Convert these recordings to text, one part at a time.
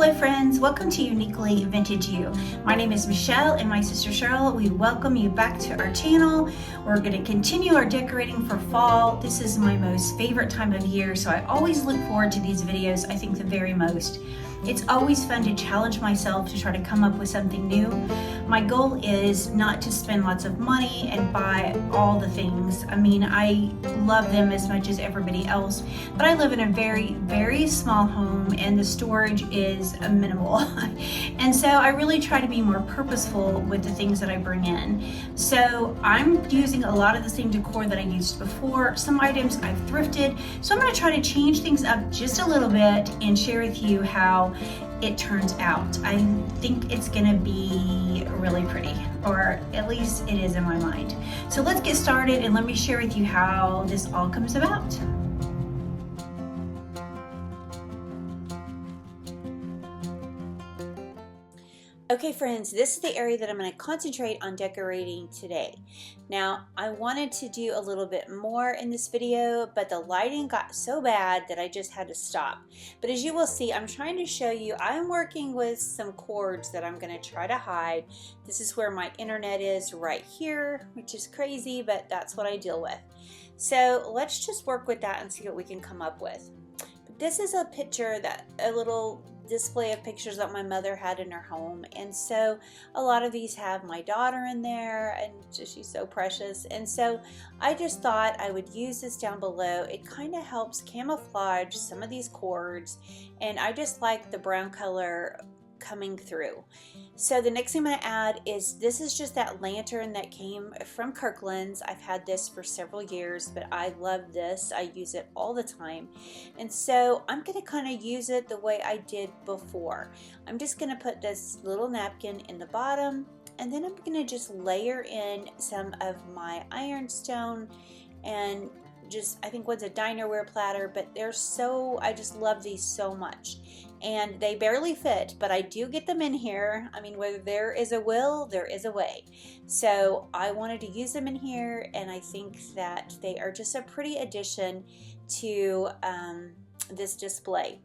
Hello friends, welcome to Uniquely Vintage You. My name is Michelle and my sister Cheryl. We welcome you back to our channel. We're going to continue our decorating for fall. This is my most favorite time of year, so I always look forward to these videos, I think the very most. It's always fun to challenge myself to try to come up with something new. My goal is not to spend lots of money and buy all the things. I mean, I love them as much as everybody else, but I live in a very, very small home and the storage is minimal. And so I really try to be more purposeful with the things that I bring in. So I'm using a lot of the same decor that I used before. Some items I've thrifted. So I'm going to try to change things up just a little bit and share with you how it turns out. I think it's gonna be really pretty, or at least it is in my mind. So let's get started and let me share with you how this all comes about. Okay friends, this is the area that I'm going to concentrate on decorating today. Now, I wanted to do a little bit more in this video, but the lighting got so bad that I just had to stop. But as you will see, I'm trying to show you, I'm working with some cords that I'm going to try to hide. This is where my internet is right here, which is crazy, but that's what I deal with. So let's just work with that and see what we can come up with. But this is a picture, a little display of pictures that my mother had in her home, and so a lot of these have my daughter in there, and she's so precious. And so I just thought I would use this down below. It kind of helps camouflage some of these cords, and I just like the brown color coming through. So the next thing I'm going to add is, this is just that lantern that came from Kirkland's. I've had this for several years, but I love this. I use it all the time. And so I'm going to kind of use it the way I did before. I'm just going to put this little napkin in the bottom, and then I'm going to just layer in some of my ironstone, and just, I think one's a dinerware platter, but I just love these so much. And they barely fit, but I do get them in here. I mean, where there is a will, there is a way. So I wanted to use them in here, and I think that they are just a pretty addition to this display.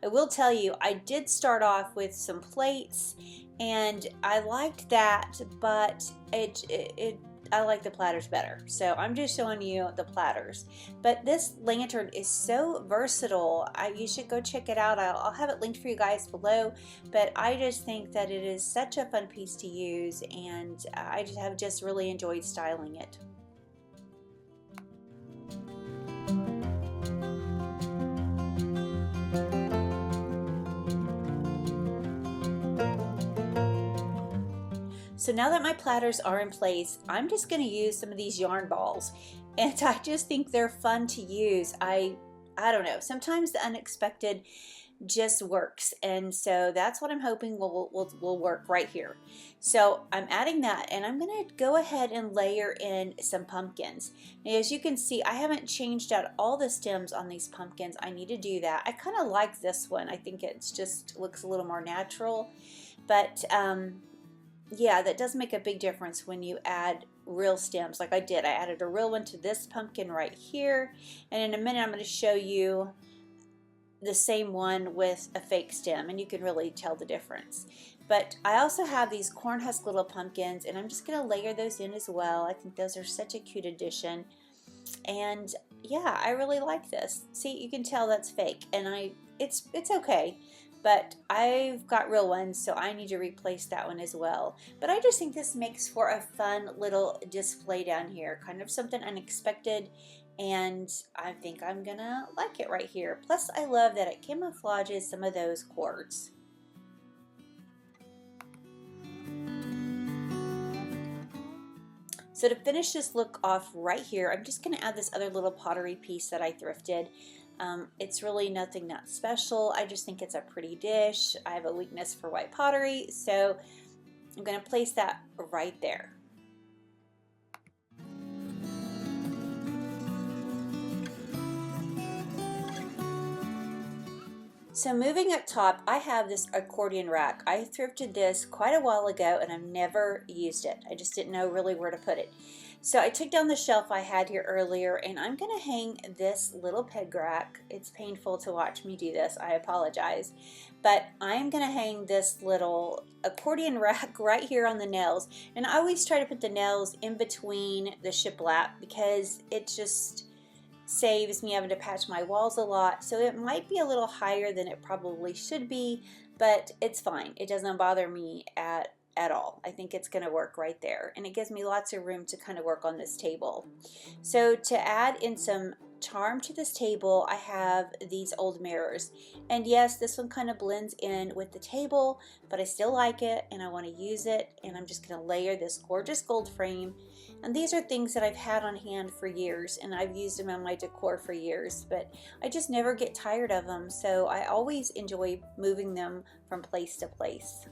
I will tell you, I did start off with some plates, and I liked that, but I like the platters better. So I'm just showing you the platters. But this lantern is so versatile. You should go check it out. I'll have it linked for you guys below. But I just think that it is such a fun piece to use, and I have just really enjoyed styling it. So now that my platters are in place, I'm just going to use some of these yarn balls, and I just think they're fun to use. I don't know, sometimes the unexpected just works, and so that's what I'm hoping will work right here. So I'm adding that, and I'm going to go ahead and layer in some pumpkins. Now, as you can see, I haven't changed out all the stems on these pumpkins. I need to do that. I kind of like this one. I think it just looks a little more natural, but yeah, that does make a big difference when you add real stems like I did. I added a real one to this pumpkin right here, and in a minute I'm going to show you the same one with a fake stem, and you can really tell the difference. But I also have these corn husk little pumpkins, and I'm just going to layer those in as well. I think those are such a cute addition, and yeah, I really like this. See, you can tell that's fake, and it's okay. But I've got real ones, so I need to replace that one as well. But I just think this makes for a fun little display down here, kind of something unexpected, and I think I'm gonna like it right here. Plus, I love that it camouflages some of those cords. So to finish this look off right here, I'm just gonna add this other little pottery piece that I thrifted. It's really nothing that special. I just think it's a pretty dish. I have a weakness for white pottery, so I'm going to place that right there. So moving up top, I have this accordion rack. I thrifted this quite a while ago and I've never used it. I just didn't know really where to put it. So I took down the shelf I had here earlier and I'm going to hang this little peg rack. It's painful to watch me do this, I apologize. But I'm going to hang this little accordion rack right here on the nails. And I always try to put the nails in between the shiplap because it just saves me having to patch my walls a lot. So it might be a little higher than it probably should be, but it's fine. It doesn't bother me at all. I think it's going to work right there, and it gives me lots of room to kind of work on this table. So to add in some charm to this table, I have these old mirrors, and yes, this one kind of blends in with the table, but I still like it and I want to use it, and I'm just going to layer this gorgeous gold frame. And these are things that I've had on hand for years, and I've used them in my decor for years, but I just never get tired of them, so I always enjoy moving them from place to place.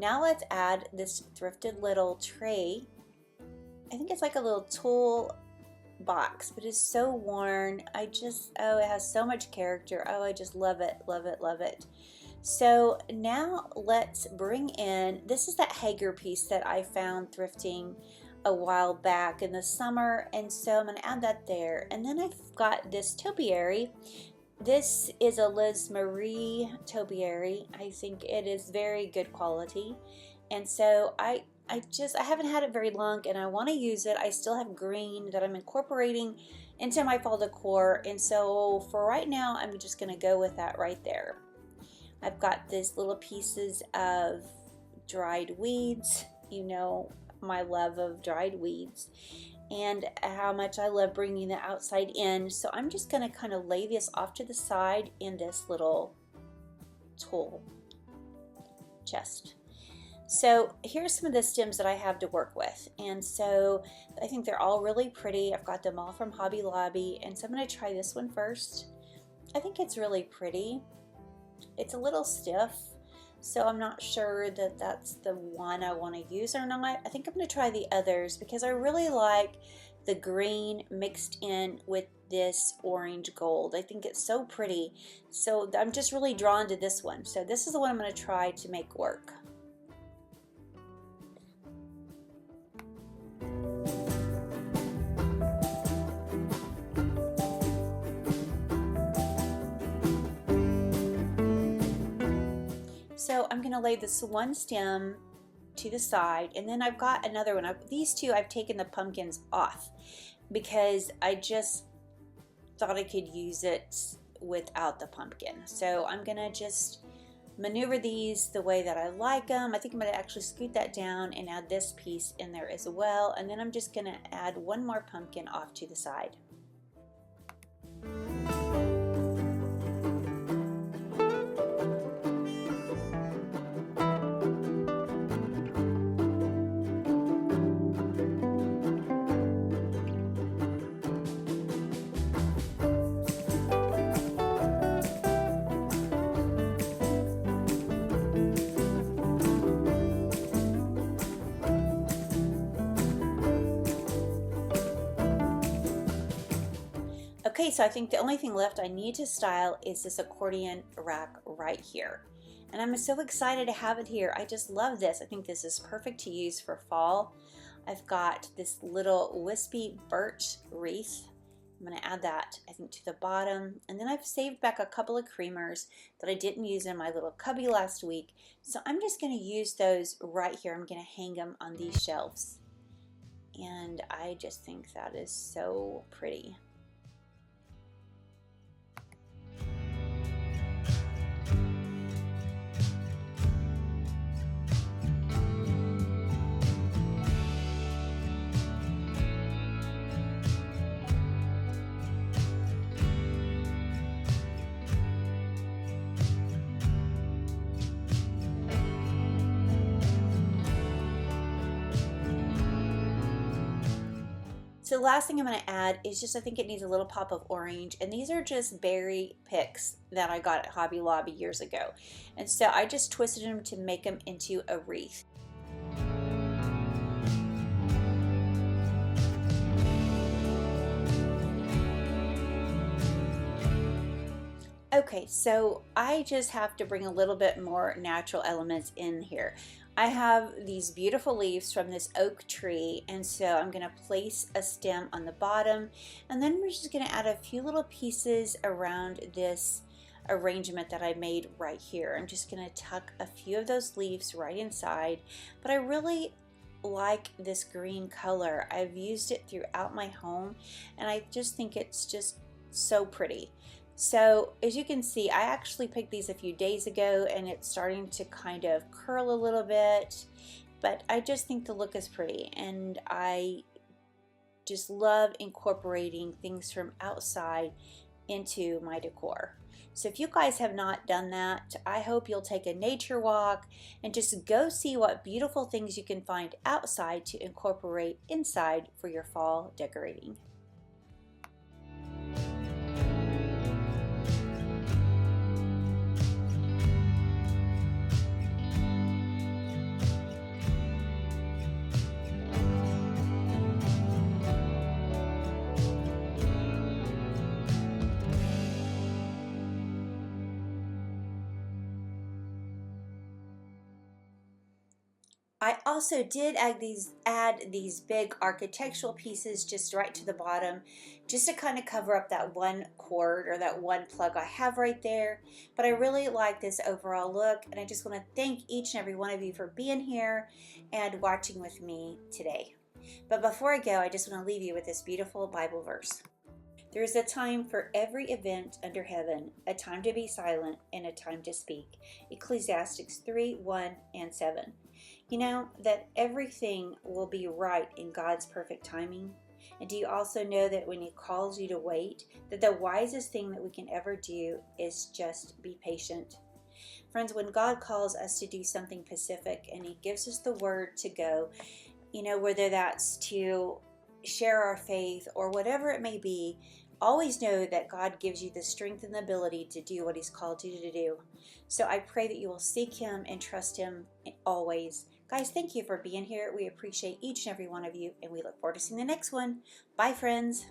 Now let's add this thrifted little tray. I think it's like a little tool box, but it's so worn. Oh, it has so much character. Oh, I just love it, love it, love it. So now let's bring in, this is that Hager piece that I found thrifting a while back in the summer, and so I'm going to add that there. And then I've got this topiary. This is a Liz Marie topiary. I think it is very good quality, and so I haven't had it very long and I want to use it. I still have green that I'm incorporating into my fall decor, and so for right now I'm just going to go with that right there. I've got these little pieces of dried weeds, you know my love of dried weeds and how much I love bringing the outside in. So I'm just going to kind of lay this off to the side in this little tool chest. So here's some of the stems that I have to work with, and so I think they're all really pretty. I've got them all from Hobby Lobby, and so I'm going to try this one first. I think it's really pretty. It's a little stiff, so I'm not sure that that's the one I want to use or not. I think I'm going to try the others because I really like the green mixed in with this orange gold. I think it's so pretty. So I'm just really drawn to this one. So this is the one I'm going to try to make work. So I'm going to lay this one stem to the side, and then I've got another one. These two I've taken the pumpkins off because I just thought I could use it without the pumpkin. So I'm going to just maneuver these the way that I like them. I think I'm going to actually scoot that down and add this piece in there as well, and then I'm just going to add one more pumpkin off to the side. Okay, so I think the only thing left I need to style is this accordion rack right here. And I'm so excited to have it here. I just love this. I think this is perfect to use for fall. I've got this little wispy birch wreath. I'm going to add that, I think, to the bottom. And then I've saved back a couple of creamers that I didn't use in my little cubby last week. So I'm just going to use those right here. I'm going to hang them on these shelves. And I just think that is so pretty. So the last thing I'm going to add is just, I think it needs a little pop of orange, and these are just berry picks that I got at Hobby Lobby years ago, and so I just twisted them to make them into a wreath. Okay, so I just have to bring a little bit more natural elements in here. I have these beautiful leaves from this oak tree, and so I'm going to place a stem on the bottom, and then we're just going to add a few little pieces around this arrangement that I made right here. I'm just going to tuck a few of those leaves right inside, but I really like this green color. I've used it throughout my home, and I just think it's just so pretty. So as you can see, I actually picked these a few days ago, and it's starting to kind of curl a little bit, but I just think the look is pretty, and I just love incorporating things from outside into my decor. So if you guys have not done that, I hope you'll take a nature walk and just go see what beautiful things you can find outside to incorporate inside for your fall decorating. I also did add these big architectural pieces just right to the bottom, just to kind of cover up that one cord or that one plug I have right there. But I really like this overall look, and I just want to thank each and every one of you for being here and watching with me today. But before I go, I just want to leave you with this beautiful Bible verse. There is a time for every event under heaven, a time to be silent and a time to speak. Ecclesiastes 3:1 and 7. You know that everything will be right in God's perfect timing? And do you also know that when He calls you to wait, that the wisest thing that we can ever do is just be patient? Friends, when God calls us to do something specific and He gives us the word to go, whether that's to share our faith or whatever it may be, always know that God gives you the strength and the ability to do what He's called you to do. So I pray that you will seek Him and trust Him always. Guys, thank you for being here. We appreciate each and every one of you, and we look forward to seeing the next one. Bye, friends.